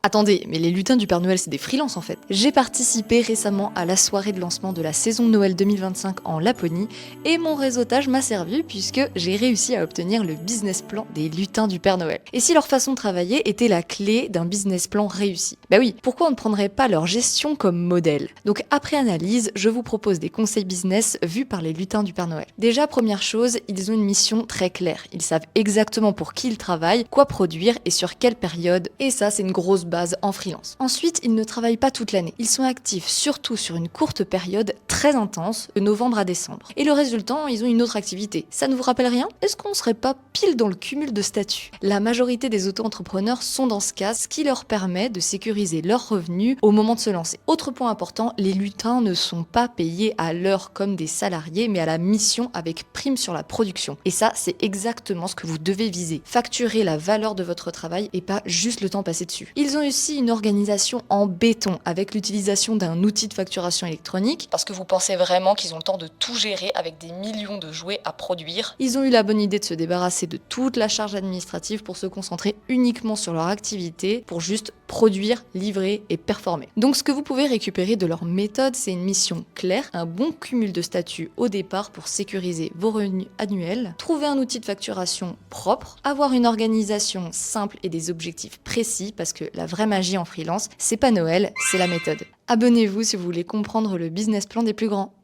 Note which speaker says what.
Speaker 1: Attendez, mais les lutins du Père Noël, c'est des freelances en fait. J'ai participé récemment à la soirée de lancement de la saison de Noël 2025 en Laponie et mon réseautage m'a servi puisque j'ai réussi à obtenir le business plan des lutins du Père Noël. Et si leur façon de travailler était la clé d'un business plan réussi? Bah oui, pourquoi on ne prendrait pas leur gestion comme modèle? Donc après analyse, je vous propose des conseils business vus par les lutins du Père Noël. Déjà, première chose, ils ont une mission très claire. Ils savent exactement pour qui ils travaillent, quoi produire et sur quelle période. Et ça, c'est une grosse base en freelance. Ensuite, ils ne travaillent pas toute l'année. Ils sont actifs surtout sur une courte période très intense, de novembre à décembre. Et le résultat, ils ont une autre activité. Ça ne vous rappelle rien? Est-ce qu'on serait pas pile dans le cumul de statuts? La majorité des auto-entrepreneurs sont dans ce cas, ce qui leur permet de sécuriser leurs revenus au moment de se lancer. Autre point important, les lutins ne sont pas payés à l'heure comme des salariés, mais à la mission avec prime sur la production. Et ça, c'est exactement ce que vous devez viser. Facturer la valeur de votre travail et pas juste le temps passé dessus. Ils ont aussi une organisation en béton avec l'utilisation d'un outil de facturation électronique parce que vous pensez vraiment qu'ils ont le temps de tout gérer avec des millions de jouets à produire. Ils ont eu la bonne idée de se débarrasser de toute la charge administrative pour se concentrer uniquement sur leur activité, pour juste produire, livrer et performer. Donc ce que vous pouvez récupérer de leur méthode, c'est une mission claire, un bon cumul de statuts au départ pour sécuriser vos revenus annuels, trouver un outil de facturation propre, avoir une organisation simple et des objectifs précis parce que la vraie magie en freelance, c'est pas Noël, c'est la méthode. Abonnez-vous si vous voulez comprendre le business plan des plus grands.